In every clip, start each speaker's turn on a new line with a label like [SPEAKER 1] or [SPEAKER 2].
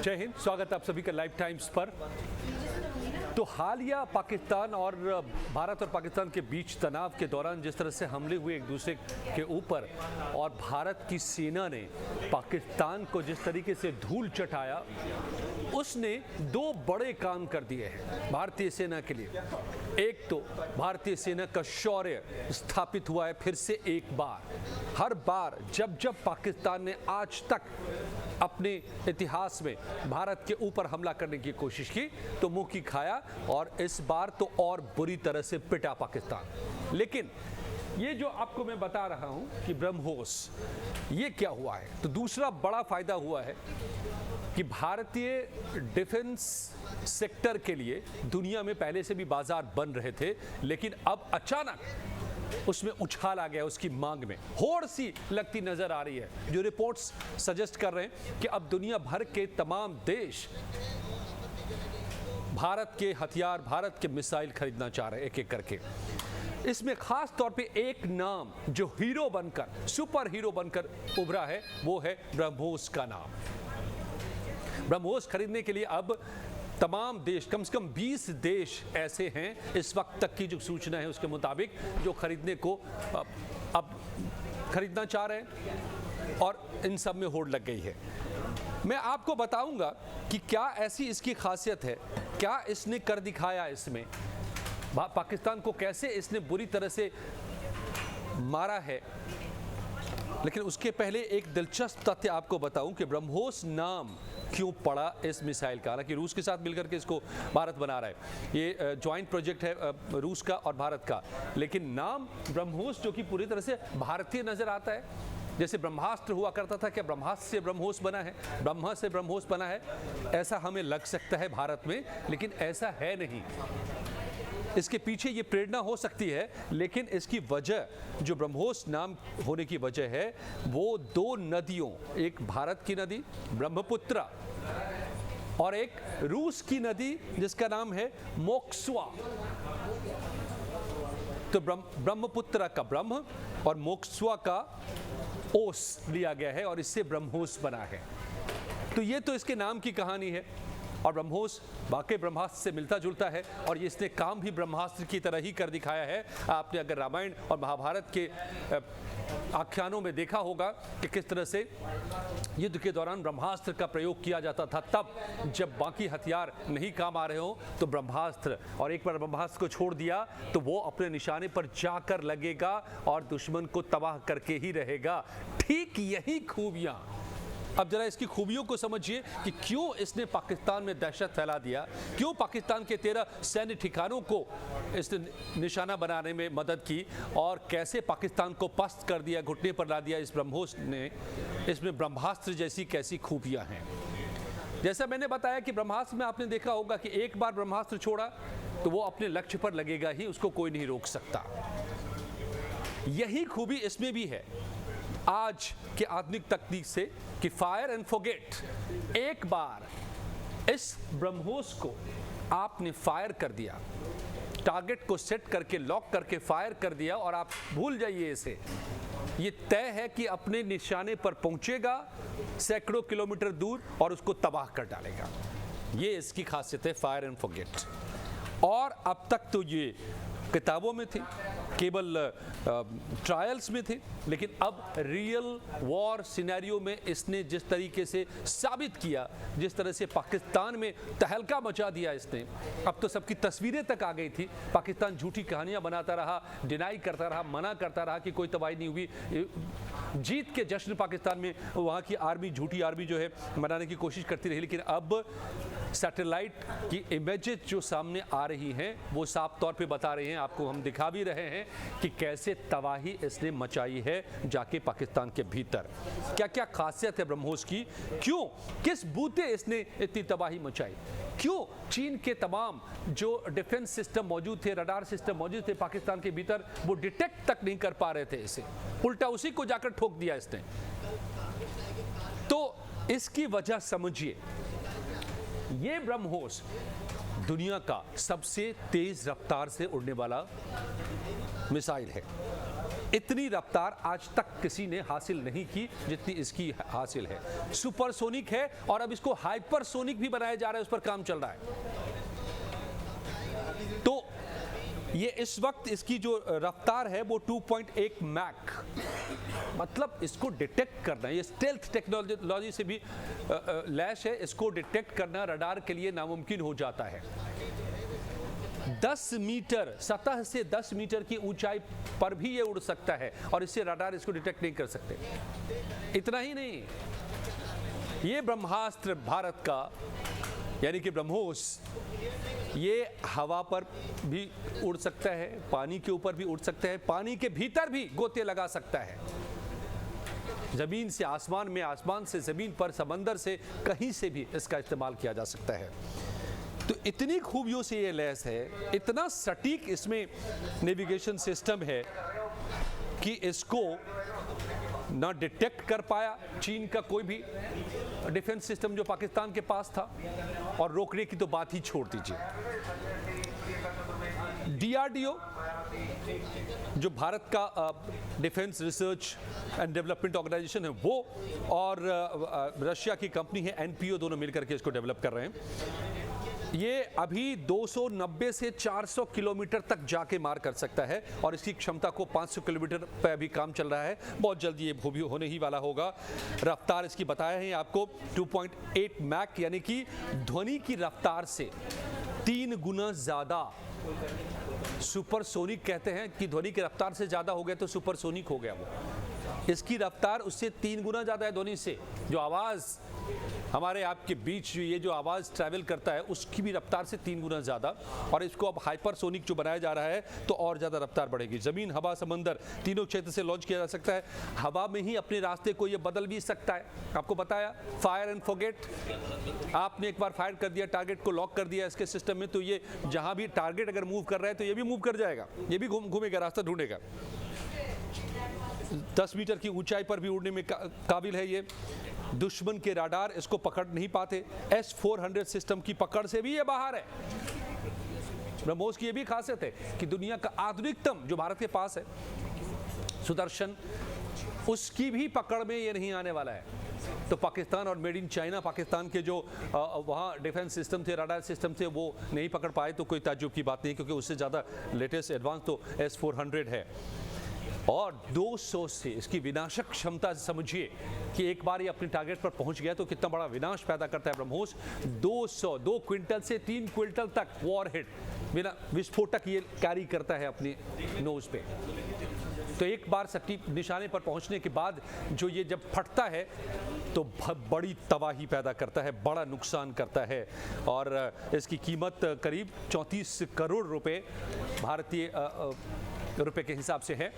[SPEAKER 1] जय हिंद, स्वागत है आप सभी का लाइव टाइम्स पर। तो हालिया पाकिस्तान और भारत और पाकिस्तान के बीच तनाव के दौरान जिस तरह से हमले हुए एक दूसरे के ऊपर और भारत की सेना ने पाकिस्तान को जिस तरीके से धूल चटाया, उसने दो बड़े काम कर दिए हैं भारतीय सेना के लिए। एक तो भारतीय सेना का शौर्य स्थापित हुआ है फिर से एक बार। हर बार जब जब पाकिस्तान ने आज तक अपने इतिहास में भारत के ऊपर हमला करने की कोशिश की तो मुंह की खाया, और इस बार तो और बुरी तरह से पिटा पाकिस्तान। लेकिन ये जो आपको मैं बता रहा हूं कि ब्रह्मोस, ये क्या हुआ है, तो दूसरा बड़ा फायदा हुआ है कि भारतीय डिफेंस सेक्टर के लिए दुनिया में पहले से भी बाजार बन रहे थे, लेकिन अब अचानक उसमें उछाल आ गया, उसकी मांग में होड़ सी लगती नजर आ रही है। जो रिपोर्ट्स सजेस्ट कर रहे हैं कि अब दुनिया भर के तमाम देश भारत के हथियार, भारत के मिसाइल खरीदना चाह रहे हैं एक एक करके। इसमें खास तौर पे एक नाम जो हीरो बनकर, सुपर हीरो बनकर उभरा है, वो है ब्रह्मोस का नाम। ब्रह्मोस खरीदने के लिए अब तमाम देश, कम से कम 20 देश ऐसे हैं इस वक्त तक की जो सूचना है उसके मुताबिक, जो खरीदने को अब खरीदना चाह रहे हैं, और इन सब में होड़ लग गई है। मैं आपको बताऊंगा कि क्या ऐसी इसकी खासियत है, क्या इसने कर दिखाया, इसमें पाकिस्तान को कैसे इसने बुरी तरह से मारा है। लेकिन उसके पहले एक दिलचस्प तथ्य आपको बताऊं कि ब्रह्मोस नाम क्यों पड़ा इस मिसाइल का। हालांकि रूस के साथ मिलकर के इसको भारत बना रहा है, ये जॉइंट प्रोजेक्ट है रूस का और भारत का, लेकिन नाम ब्रह्मोस जो कि पूरी तरह से भारतीय नजर आता है। जैसे ब्रह्मास्त्र हुआ करता था, क्या ब्रह्मास्त्र से ब्रह्मोस बना है, ब्रह्मा से ब्रह्मोस बना है, ऐसा हमें लग सकता है भारत में, लेकिन ऐसा है नहीं। इसके पीछे ये प्रेरणा हो सकती है, लेकिन इसकी वजह, जो ब्रह्मोस नाम होने की वजह है, वो दो नदियों, एक भारत की नदी ब्रह्मपुत्र और एक रूस की नदी जिसका नाम है मोक्स्वा। तो ब्रह्मपुत्र का ब्रह्म और मोक्स्वा का ओस लिया गया है और इससे ब्रह्मोस बना है। तो ये तो इसके नाम की कहानी है। और ब्रह्मोस वाकई ब्रह्मास्त्र से मिलता जुलता है, और ये इसने काम भी ब्रह्मास्त्र की तरह ही कर दिखाया है। आपने अगर रामायण और महाभारत के आख्यानों में देखा होगा कि किस तरह से युद्ध के दौरान ब्रह्मास्त्र का प्रयोग किया जाता था, तब जब बाकी हथियार नहीं काम आ रहे हो तो ब्रह्मास्त्र, और एक बार ब्रह्मास्त्र को छोड़ दिया तो वो अपने निशाने पर जाकर लगेगा और दुश्मन को तबाह करके ही रहेगा। ठीक यही खूबियां, अब जरा इसकी खूबियों को समझिए कि क्यों इसने पाकिस्तान में दहशत फैला दिया, क्यों पाकिस्तान के 13 सैन्य ठिकानों को इसने निशाना बनाने में मदद की, और कैसे पाकिस्तान को पस्त कर दिया, घुटने पर ला दिया इस ब्रह्मोस ने। इसमें ब्रह्मास्त्र जैसी कैसी खूबियां हैं। जैसा मैंने बताया कि ब्रह्मास्त्र में आपने देखा होगा कि एक बार ब्रह्मास्त्र छोड़ा तो वो अपने लक्ष्य पर लगेगा ही, उसको कोई नहीं रोक सकता। यही खूबी इसमें भी है आज के आधुनिक तकनीक से कि फायर एंड फॉरगेट। एक बार इस ब्रह्मोस को आपने फायर कर दिया, टारगेट को सेट करके लॉक करके फायर कर दिया, और आप भूल जाइए इसे। ये तय है कि अपने निशाने पर पहुंचेगा सैकड़ों किलोमीटर दूर और उसको तबाह कर डालेगा। ये इसकी खासियत है, फायर एंड फॉरगेट। और अब तक तो ये किताबों में थी, केवल ट्रायल्स में थे, लेकिन अब रियल वॉर सिनेरियो में इसने जिस तरीके से साबित किया, जिस तरह से पाकिस्तान में तहलका मचा दिया इसने, अब तो सबकी तस्वीरें तक आ गई थी। पाकिस्तान झूठी कहानियां बनाता रहा, डिनाई करता रहा, मना करता रहा कि कोई तबाही नहीं हुई। जीत के जश्न पाकिस्तान में वहाँ की आर्मी, झूठी आर्मी जो है, मनाने की कोशिश करती रही, लेकिन अब सैटेलाइट की इमेजेस जो सामने आ रही हैं वो साफ तौर पे बता रही हैं, आपको हम दिखा भी रहे हैं कि कैसे तबाही इसने मचाई है जाके पाकिस्तान के भीतर। क्या क्या खासियत है ब्रह्मोस की, क्यों, किस बूते इसने इतनी तबाही मचाई, क्यों चीन के तमाम जो डिफेंस सिस्टम मौजूद थे, रडार सिस्टम मौजूद थे पाकिस्तान के भीतर, वो डिटेक्ट तक नहीं कर पा रहे थे इसे, उल्टा उसी को जाकर ठोक दिया इसने। तो इसकी वजह समझिए। ये ब्रह्मोस दुनिया का सबसे तेज रफ्तार से उड़ने वाला मिसाइल है। इतनी रफ्तार आज तक किसी ने हासिल नहीं की जितनी इसकी हासिल है। सुपरसोनिक है और अब इसको हाइपरसोनिक भी बनाया जा रहा है, उस पर काम चल रहा है। तो ये इस वक्त इसकी जो रफ्तार है वो 2.1 मैक, मतलब इसको डिटेक्ट करना, ये स्टेल्थ टेक्नोलॉजी से भी लैस है। इसको डिटेक्ट करना रडार के लिए नामुमकिन हो जाता है। 10 मीटर सतह से 10 मीटर की ऊंचाई पर भी ये उड़ सकता है और इससे रडार इसको डिटेक्ट नहीं कर सकते। इतना ही नहीं, ये ब्रह्मास्त्र भारत का यानी कि ब्रह्मोस, ये हवा पर भी उड़ सकता है, पानी के ऊपर भी उड़ सकता है, पानी के भीतर भी गोते लगा सकता है, जमीन से आसमान में, आसमान से जमीन पर, समंदर से कहीं से भी इसका इस्तेमाल किया जा सकता है। तो इतनी खूबियों से ये लैस है, इतना सटीक इसमें नेविगेशन सिस्टम है कि इसको ना डिटेक्ट कर पाया चीन का कोई भी डिफेंस सिस्टम जो पाकिस्तान के पास था, और रोकने की तो बात ही छोड़ दीजिए। DRDO जो भारत का defence research and development organisation है वो, और रशिया की कंपनी है NPO, दोनों मिलकर के इसको डेवलप कर रहे हैं। ये अभी 290 से 400 किलोमीटर तक जाके मार कर सकता है और इसकी क्षमता को 500 किलोमीटर पर अभी काम चल रहा है। बहुत जल्दी ये भी होने ही वाला होगा। रफ्तार इसकी बताया है आपको 2.8 मैक, यानी कि ध्वनि की रफ्तार से 3 गुना ज़्यादा। सुपरसोनिक कहते हैं कि ध्वनि की रफ्तार से ज़्यादा हो गया तो सुपरसोनिक हो गया वो। इसकी रफ्तार उससे 3 गुना ज़्यादा है ध्वनि से। जो आवाज़ हमारे आपके बीच ये जो आवाज़ ट्रैवल करता है उसकी भी रफ्तार से 3 गुना ज़्यादा, और इसको अब हाइपरसोनिक जो बनाया जा रहा है तो और ज़्यादा रफ्तार बढ़ेगी। ज़मीन, हवा, समंदर तीनों क्षेत्र से लॉन्च किया जा सकता है। हवा में ही अपने रास्ते को ये बदल भी सकता है। आपको बताया फायर एंड फॉरगेट, आपने एक बार फायर कर दिया, टारगेट को लॉक कर दिया इसके सिस्टम में, तो ये जहाँ भी टारगेट अगर मूव कर रहा है तो ये भी मूव कर जाएगा, ये भी घूमेगा, रास्ता ढूंढेगा। 10 मीटर की ऊंचाई पर भी उड़ने में काबिल है ये। दुश्मन के राडार इसको पकड़ नहीं पाते। S-400 सिस्टम की पकड़ से भी ये बाहर है। ब्रह्मोस की ये भी खासियत है कि दुनिया का आधुनिकतम जो भारत के पास है सुदर्शन, उसकी भी पकड़ में ये नहीं आने वाला है। तो पाकिस्तान और मेड इन चाइना, पाकिस्तान के जो वहाँ डिफेंस सिस्टम थे, राडार सिस्टम थे, वो नहीं पकड़ पाए तो कोई ताज्जुब की बात नहीं, क्योंकि उससे ज़्यादा लेटेस्ट एडवांस तो S-400 है। और 200 से इसकी विनाशक क्षमता समझिए कि एक बार ये अपने टारगेट पर पहुंच गया तो कितना बड़ा विनाश पैदा करता है ब्रह्मोस। 2 क्विंटल से 3 क्विंटल तक वॉरहेड, बिना विस्फोटक, ये कैरी करता है अपनी नोज पे। तो एक बार सटीक निशाने पर पहुंचने के बाद जो ये जब फटता है तो बड़ी तबाही पैदा करता है, बड़ा नुकसान करता है। और इसकी कीमत करीब 34 करोड़ रुपए भारतीय रुपए के हिसाब से है,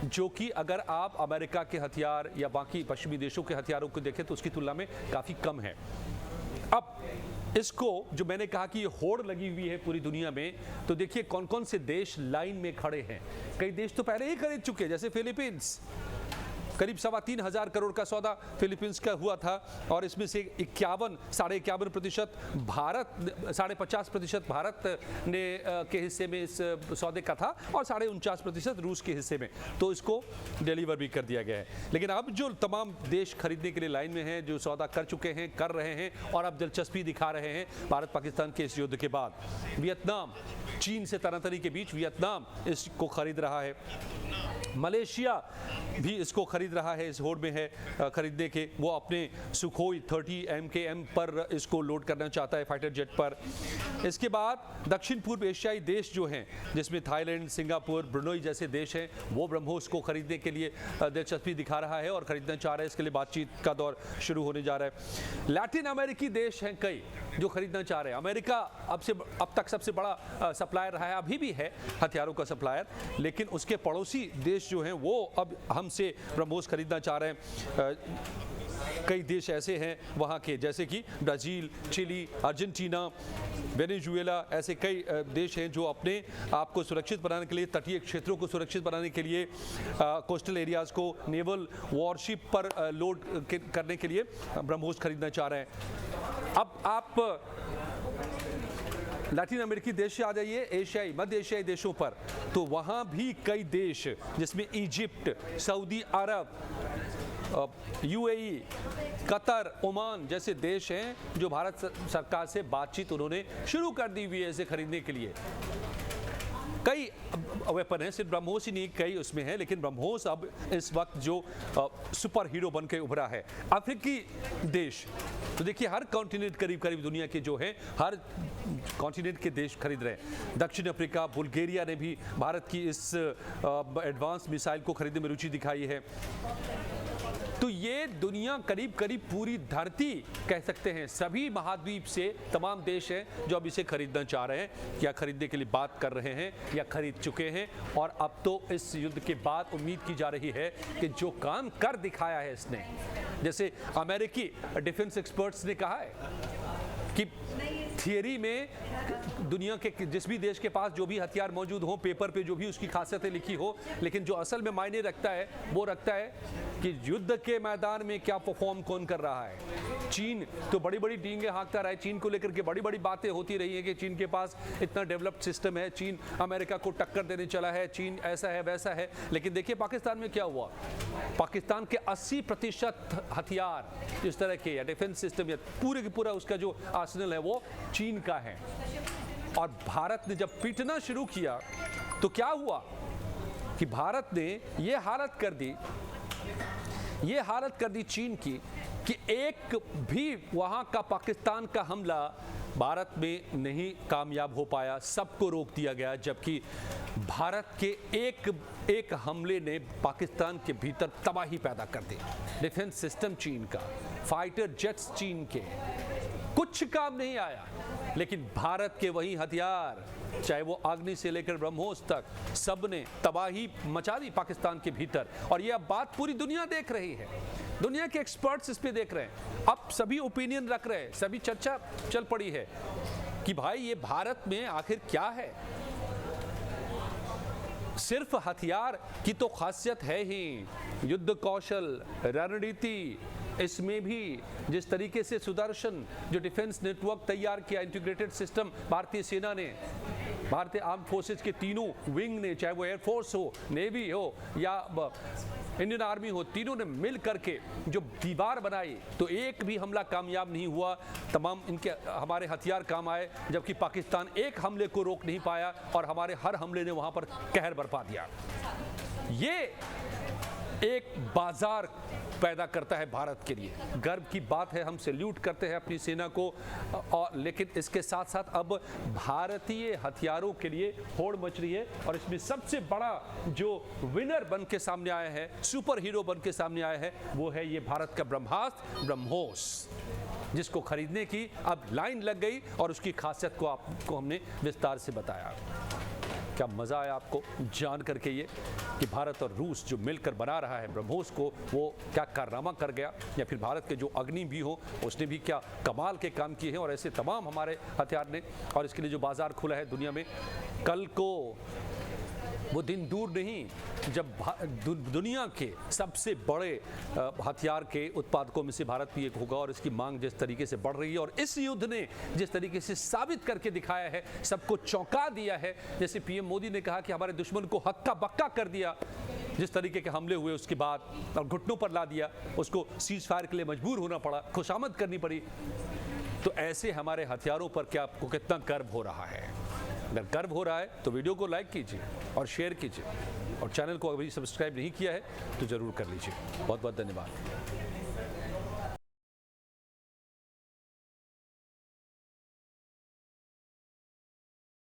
[SPEAKER 1] जो कि अगर आप अमेरिका के हथियार या बाकी पश्चिमी देशों के हथियारों को देखें तो उसकी तुलना में काफ़ी कम है। अब इसको जो मैंने कहा कि ये होड़ लगी हुई है पूरी दुनिया में, तो देखिए कौन कौन से देश लाइन में खड़े हैं। कई देश तो पहले ही खरीद चुके हैं, जैसे फिलीपींस। करीब 3,2500 करोड़ का सौदा फिलीपींस का हुआ था, और इसमें से 51-51.5% भारत, 50.5% भारत ने के हिस्से में इस सौदे का था, और 49.5% रूस के हिस्से में। तो इसको डिलीवर भी कर दिया गया है। लेकिन अब जो तमाम देश खरीदने के लिए लाइन में हैं, जो सौदा कर चुके हैं, कर रहे हैं और अब दिलचस्पी दिखा रहे हैं भारत पाकिस्तान के इस युद्ध के बाद, वियतनाम, चीन से तनातनी के बीच वियतनाम इसको खरीद रहा है। मलेशिया भी इसको खरीद रहा है, इस होड़ में है खरीदने के। वो अपने सुखोई 30 MKM पर इसको लोड करना चाहता है, फाइटर जेट पर। इसके बाद दक्षिण पूर्व एशियाई देश जो हैं, जिसमें थाईलैंड, सिंगापुर, ब्रुनोई जैसे देश हैं, वो ब्रह्मोस को खरीदने के लिए दिलचस्पी दिखा रहा है और खरीदना चाह रहा है। इसके लिए बातचीत का दौर शुरू होने जा रहा है। लैटिन अमेरिकी देश हैं कई जो खरीदना चाह रहे हैं। अमेरिका अब तक सबसे बड़ा सप्लायर रहा है, अभी भी है हथियारों का सप्लायर, लेकिन उसके पड़ोसी देश जो हैं वो अब हमसे ब्रह्मोस खरीदना चाह रहे हैं। कई देश ऐसे हैं वहाँ के, जैसे कि ब्राज़ील, चिली, अर्जेंटीना, वेनेजुएला, ऐसे कई देश हैं जो अपने आप को सुरक्षित बनाने के लिए, तटीय क्षेत्रों को सुरक्षित बनाने के लिए, कोस्टल एरियाज़ को नेवल वॉरशिप पर लोड करने के लिए ब्रह्मोस खरीदना चाह रहे हैं। अब आप लैटिन अमेरिकी देश से आ जाइए, एशियाई मध्य एशियाई देशों पर, तो वहाँ भी कई देश जिसमें इजिप्ट, सऊदी अरब, यूएई, कतर, ओमान जैसे देश हैं जो भारत सरकार से बातचीत उन्होंने शुरू कर दी हुई है इसे खरीदने के लिए। कई वेपन है, सिर्फ ब्रह्मोस ही नहीं, कई उसमें है, लेकिन ब्रह्मोस अब इस वक्त जो सुपर हीरो बन के उभरा है। अफ्रीकी देश, तो देखिए हर कॉन्टिनेंट करीब करीब दुनिया के जो है हर कॉन्टिनेंट के देश खरीद रहे हैं। दक्षिण अफ्रीका, बुल्गारिया ने भी भारत की इस एडवांस मिसाइल को खरीदने में रुचि दिखाई है। तो ये दुनिया करीब करीब पूरी धरती कह सकते हैं, सभी महाद्वीप से तमाम देश हैं जो अब इसे खरीदना चाह रहे हैं या खरीदने के लिए बात कर रहे हैं या खरीद चुके हैं। और अब तो इस युद्ध के बाद उम्मीद की जा रही है कि जो काम कर दिखाया है इसने, जैसे अमेरिकी डिफेंस एक्सपर्ट्स ने कहा है कि थियरी में दुनिया के जिस भी देश के पास जो भी हथियार मौजूद हो, पेपर पे जो भी उसकी खासियतें लिखी हो, लेकिन जो असल में मायने रखता है वो रखता है कि युद्ध के मैदान में क्या परफॉर्म कौन कर रहा है। चीन तो बड़ी बड़ी डींगे हाँकता रहा है, चीन को लेकर के बड़ी बड़ी बातें होती रही हैं कि चीन के पास इतना डेवलप्ड सिस्टम है, चीन अमेरिका को टक्कर देने चला है, चीन ऐसा है वैसा है। लेकिन देखिए पाकिस्तान में क्या हुआ, पाकिस्तान के 80% हथियार इस तरह के या डिफेंस सिस्टम या पूरे के पूरा उसका जो आर्सेनल है वो चीन का है। और भारत ने जब पीटना शुरू किया तो क्या हुआ कि भारत ने ये हालत कर दी चीन की कि एक भी वहां का पाकिस्तान का हमला भारत में नहीं कामयाब हो पाया, सबको रोक दिया गया। जबकि भारत के एक हमले ने पाकिस्तान के भीतर तबाही पैदा कर दी। डिफेंस सिस्टम चीन का, फाइटर जेट्स चीन के, कुछ काम नहीं आया। लेकिन भारत के वही हथियार, चाहे वो अग्नि से लेकर ब्रह्मोस तक, सब ने तबाही मचा दी पाकिस्तान के भीतर। और ये अब बात पूरी दुनिया देख रही है, दुनिया के एक्सपर्ट्स इस पे देख रहे हैं, अब सभी ओपिनियन रख रहे हैं, सभी चर्चा चल पड़ी है कि भाई ये भारत में आखिर क्या है। सिर्फ हथियार की तो खासियत है ही, युद्ध कौशल, रणनीति, इसमें भी जिस तरीके से सुदर्शन जो डिफेंस नेटवर्क तैयार किया, इंटीग्रेटेड सिस्टम भारतीय सेना ने, भारतीय आर्म फोर्सेज के तीनों विंग ने, चाहे वो एयरफोर्स हो, नेवी हो या इंडियन आर्मी हो, तीनों ने मिल करके जो दीवार बनाई, तो एक भी हमला कामयाब नहीं हुआ। तमाम इनके हमारे हथियार काम आए, जबकि पाकिस्तान एक हमले को रोक नहीं पाया और हमारे हर हमले ने वहां पर कहर बरपा दिया। ये एक बाजार पैदा करता है भारत के लिए, गर्व की बात है, हम सैल्यूट करते हैं अपनी सेना को। और लेकिन इसके साथ साथ अब भारतीय हथियारों के लिए होड़ मच रही है और इसमें सबसे बड़ा जो विनर बन के सामने आया है, सुपर हीरो बन के सामने आया है, वो है ये भारत का ब्रह्मास्त्र ब्रह्मोस, जिसको खरीदने की अब लाइन लग गई और उसकी खासियत को आपको हमने विस्तार से बताया। क्या मज़ा आया आपको जान करके ये कि भारत और रूस जो मिलकर बना रहा है ब्रह्मोस को, वो क्या कारनामा कर गया, या फिर भारत के जो अग्नि भी हो उसने भी क्या कमाल के काम किए हैं। और ऐसे तमाम हमारे हथियार ने, और इसके लिए जो बाजार खुला है दुनिया में, कल को वो दिन दूर नहीं जब दुनिया के सबसे बड़े हथियार के उत्पादकों में से भारत भी एक होगा। और इसकी मांग जिस तरीके से बढ़ रही है और इस युद्ध ने जिस तरीके से साबित करके दिखाया है, सबको चौंका दिया है। जैसे पीएम मोदी ने कहा कि हमारे दुश्मन को हक्का बक्का कर दिया, जिस तरीके के हमले हुए उसके बाद, और घुटनों पर ला दिया, उसको सीज फायर के लिए मजबूर होना पड़ा, खुशामद करनी पड़ी। तो ऐसे हमारे हथियारों पर क्या आपको कितना गर्व हो रहा है? अगर गर्व हो रहा है तो वीडियो को लाइक कीजिए और शेयर कीजिए, और चैनल को अभी सब्सक्राइब नहीं किया है तो ज़रूर कर लीजिए। बहुत बहुत धन्यवाद।